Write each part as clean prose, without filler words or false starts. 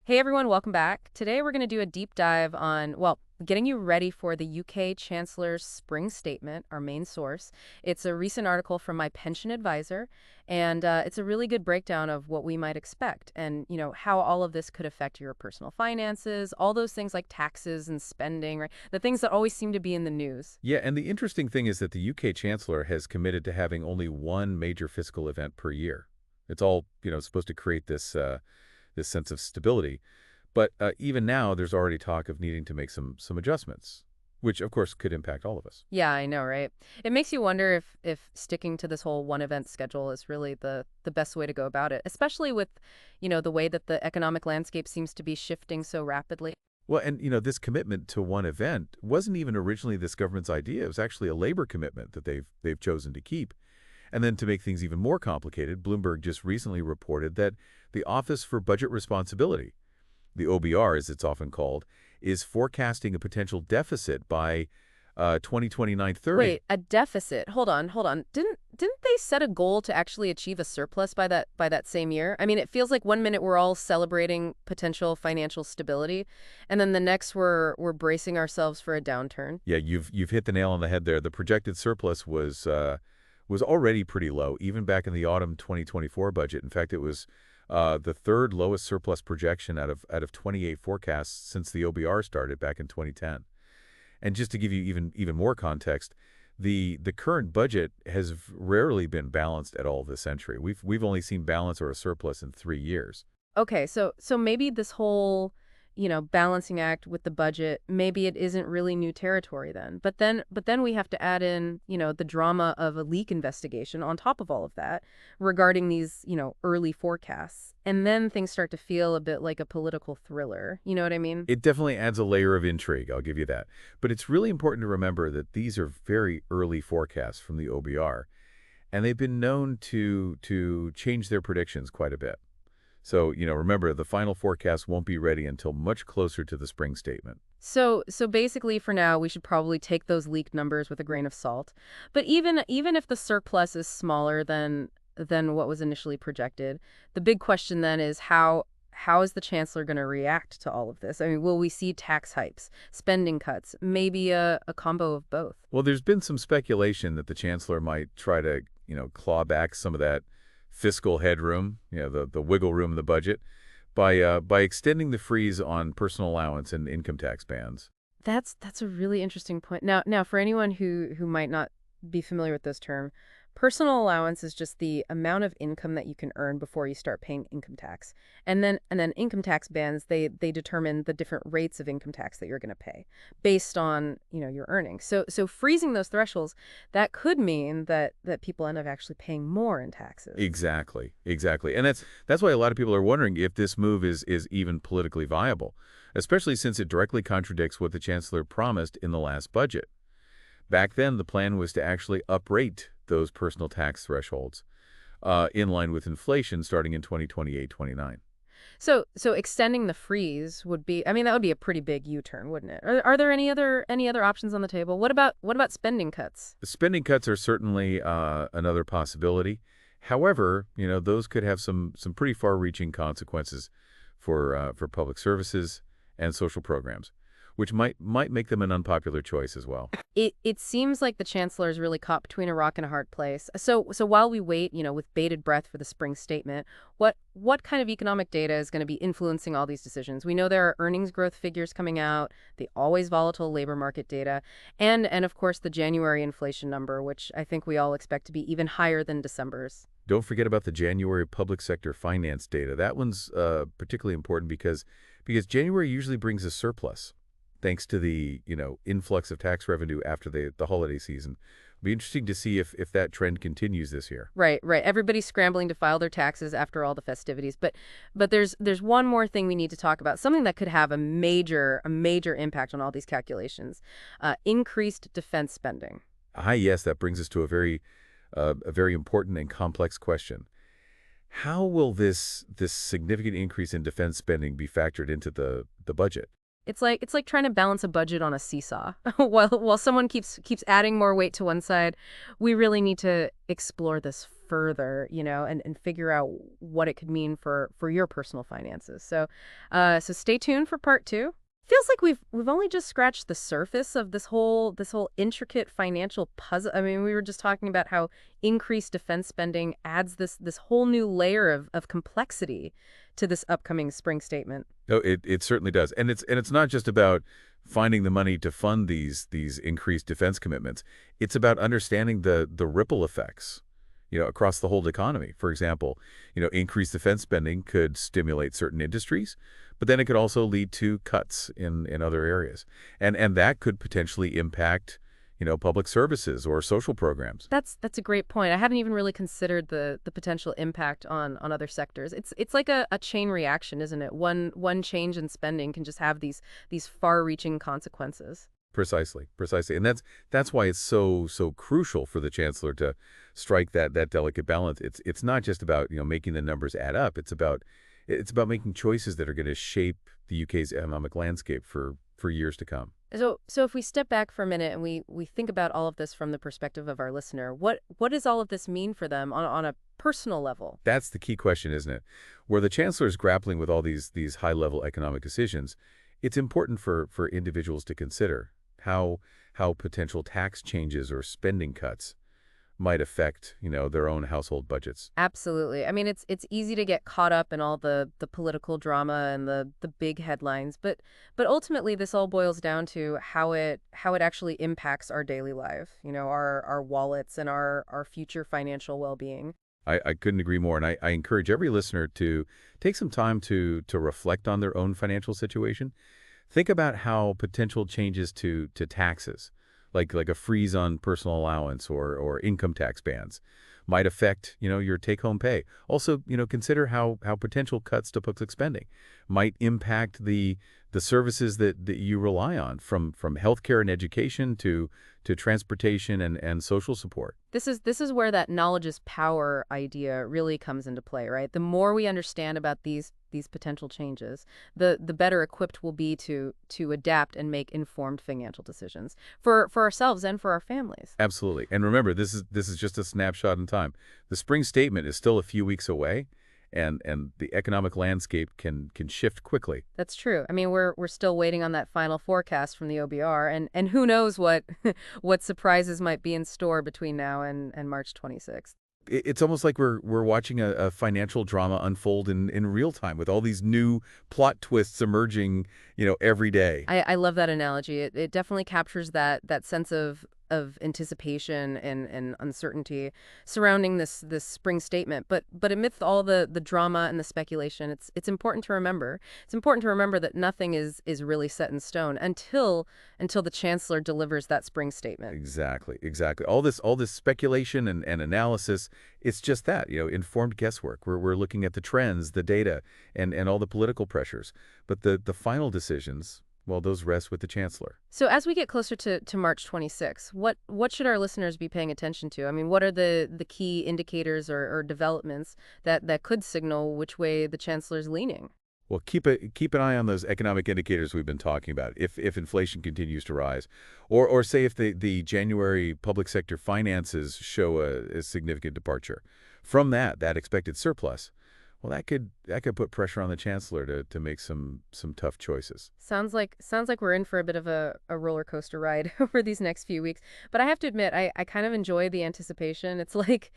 Hey everyone, welcome back. Today we're going to do a deep dive on, well, getting you ready for the UK Chancellor's spring statement, our main source. It's a recent article from my pension advisor, and it's a really good breakdown of what we might expect and, how all of this could affect your personal finances, all those things like taxes and spending, right? The things that always seem to be in the news. Yeah, and the interesting thing is that the UK Chancellor has committed to having only one major fiscal event per year. It's all, supposed to create this sense of stability. But even now, there's already talk of needing to make some adjustments, which of course could impact all of us. Yeah, I know, right? It makes you wonder if sticking to this whole one event schedule is really the best way to go about it, especially with, the way that the economic landscape seems to be shifting so rapidly. Well, and this commitment to one event wasn't even originally this government's idea. It was actually a labor commitment that they've chosen to keep. And then to make things even more complicated, Bloomberg just recently reported that the Office for Budget Responsibility, the OBR as it's often called, is forecasting a potential deficit by 2029-30. Wait, a deficit. Hold on, hold on. Didn't they set a goal to actually achieve a surplus by that same year? I mean, it feels like one minute we're all celebrating potential financial stability, and then the next we're bracing ourselves for a downturn. Yeah, you've hit the nail on the head there. The projected surplus was already pretty low, even back in the autumn 2024 budget. In fact, it was the third lowest surplus projection out of 28 forecasts since the OBR started back in 2010. And just to give you even more context, the current budget has rarely been balanced at all this century. We've only seen balance or a surplus in 3 years. Okay, so maybe this whole, balancing act with the budget, maybe it isn't really new territory then. But then we have to add in, the drama of a leak investigation on top of all of that regarding these, early forecasts. And then things start to feel a bit like a political thriller. You know what I mean? It definitely adds a layer of intrigue, I'll give you that. But it's really important to remember that these are very early forecasts from the OBR, and they've been known to change their predictions quite a bit. So, remember, the final forecast won't be ready until much closer to the spring statement. So basically for now we should probably take those leaked numbers with a grain of salt. But even if the surplus is smaller than what was initially projected, the big question then is how is the chancellor going to react to all of this? I mean, will we see tax hikes, spending cuts, maybe a combo of both? Well, there's been some speculation that the chancellor might try to, claw back some of that fiscal headroom, the wiggle room in the budget, by extending the freeze on personal allowance and income tax bans. That's a really interesting point. Now for anyone who might not be familiar with this term, personal allowance is just the amount of income that you can earn before you start paying income tax. And then income tax bans, they determine the different rates of income tax that you're going to pay based on, your earnings. So freezing those thresholds, that could mean that people end up actually paying more in taxes. Exactly, exactly. And that's why a lot of people are wondering if this move is even politically viable, especially since it directly contradicts what the chancellor promised in the last budget. Back then, the plan was to actually uprate those personal tax thresholds in line with inflation starting in 2028-29. So extending the freeze would be, I mean, that would be a pretty big U-turn, wouldn't it? Are there any other options on the table? What about spending cuts? The spending cuts are certainly another possibility. However, those could have some pretty far-reaching consequences for public services and social programs, which might make them an unpopular choice as well. It seems like the chancellor is really caught between a rock and a hard place. So while we wait, with bated breath for the spring statement, what kind of economic data is going to be influencing all these decisions? We know there are earnings growth figures coming out, the always volatile labor market data, and of course the January inflation number, which I think we all expect to be even higher than December's. Don't forget about the January public sector finance data. That one's particularly important because January usually brings a surplus, thanks to the influx of tax revenue after the holiday season. It'll be interesting to see if that trend continues this year. Right, right. Everybody's scrambling to file their taxes after all the festivities. But there's one more thing we need to talk about, something that could have a major impact on all these calculations. Increased defense spending. Ah, yes, that brings us to a very important and complex question. How will this significant increase in defense spending be factored into the budget? It's like trying to balance a budget on a seesaw. While someone keeps adding more weight to one side, we really need to explore this further, and figure out what it could mean for your personal finances. So stay tuned for part two. Feels like we've only just scratched the surface of this whole intricate financial puzzle. I mean, we were just talking about how increased defense spending adds this whole new layer of complexity to this upcoming spring statement. Oh, it certainly does. And it's not just about finding the money to fund these increased defense commitments. It's about understanding the ripple effects, across the whole economy. For example, increased defense spending could stimulate certain industries, but then it could also lead to cuts in other areas. And that could potentially impact, public services or social programs. That's a great point. I hadn't even really considered the potential impact on other sectors. It's like a chain reaction, isn't it? One change in spending can just have these far-reaching consequences. Precisely, precisely. And that's why it's so crucial for the chancellor to strike that delicate balance. It's not just about, making the numbers add up. It's about making choices that are going to shape the UK's economic landscape for years to come. So if we step back for a minute and we think about all of this from the perspective of our listener, what does all of this mean for them on a personal level? That's the key question, isn't it? Where the chancellor is grappling with all these high-level economic decisions, it's important for individuals to consider how potential tax changes or spending cuts might affect, their own household budgets. Absolutely. I mean, it's easy to get caught up in all the political drama and the big headlines, but ultimately this all boils down to how it actually impacts our daily life, our wallets and our future financial well-being. I couldn't agree more, and I encourage every listener to take some time to reflect on their own financial situation. Think about how potential changes to taxes, like a freeze on personal allowance or income tax bans, might affect, your take-home pay. Also, consider how potential cuts to public spending might impact the services that you rely on, from healthcare and education to transportation and social support. This is where that knowledge is power idea really comes into play, right? The more we understand about these potential changes, the better equipped we'll be to adapt and make informed financial decisions for ourselves and for our families. Absolutely. And remember, this is just a snapshot in time. The spring statement is still a few weeks away, and the economic landscape can shift quickly. That's true. I mean, we're still waiting on that final forecast from the OBR, and who knows what what surprises might be in store between now and March 26th. It's almost like we're watching a financial drama unfold in real time, with all these new plot twists emerging, every day. I love that analogy. It definitely captures that sense of anticipation and uncertainty surrounding this spring statement. But amidst all the drama and the speculation, it's important to remember. It's important to remember that nothing is really set in stone until the chancellor delivers that spring statement. Exactly, exactly. All this speculation and analysis, it's just that, informed guesswork. We're looking at the trends, the data, and all the political pressures. But the final decisions, well, those rest with the chancellor. So as we get closer to March 26th, what should our listeners be paying attention to? I mean, what are the key indicators or developments that could signal which way the chancellor's leaning? Well, keep an eye on those economic indicators we've been talking about. If inflation continues to rise, or say if the January public sector finances show a significant departure from that expected surplus, well, that could put pressure on the chancellor to make some tough choices. Sounds like we're in for a bit of a roller coaster ride over these next few weeks. But I have to admit, I kind of enjoy the anticipation. It's like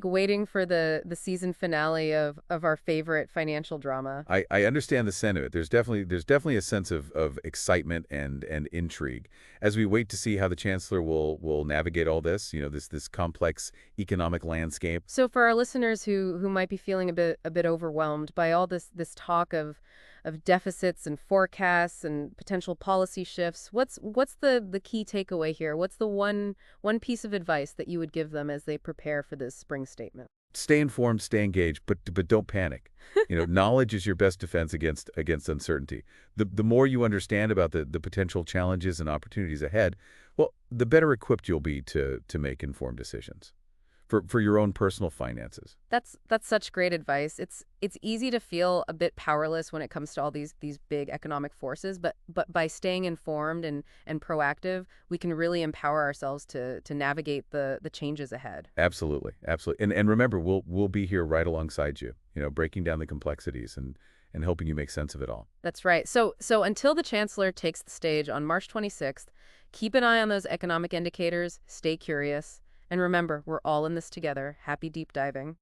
waiting for the season finale of our favorite financial drama. I understand the sentiment. There's definitely a sense of excitement and intrigue as we wait to see how the chancellor will navigate all this, this complex economic landscape. So for our listeners who might be feeling a bit overwhelmed by all this talk of deficits and forecasts and potential policy shifts, what's the key takeaway here? What's the one piece of advice that you would give them as they prepare for this spring statement? Stay informed, stay engaged, but don't panic. Knowledge is your best defense against uncertainty. The more you understand about the potential challenges and opportunities ahead, well, the better equipped you'll be to make informed decisions. for your own personal finances. That's such great advice. It's easy to feel a bit powerless when it comes to all these big economic forces, but by staying informed and proactive, we can really empower ourselves to navigate the changes ahead. Absolutely, absolutely. And remember, we'll be here right alongside you, breaking down the complexities and helping you make sense of it all. That's right. So until the Chancellor takes the stage on March 26th, keep an eye on those economic indicators, stay curious, and remember, we're all in this together. Happy deep diving.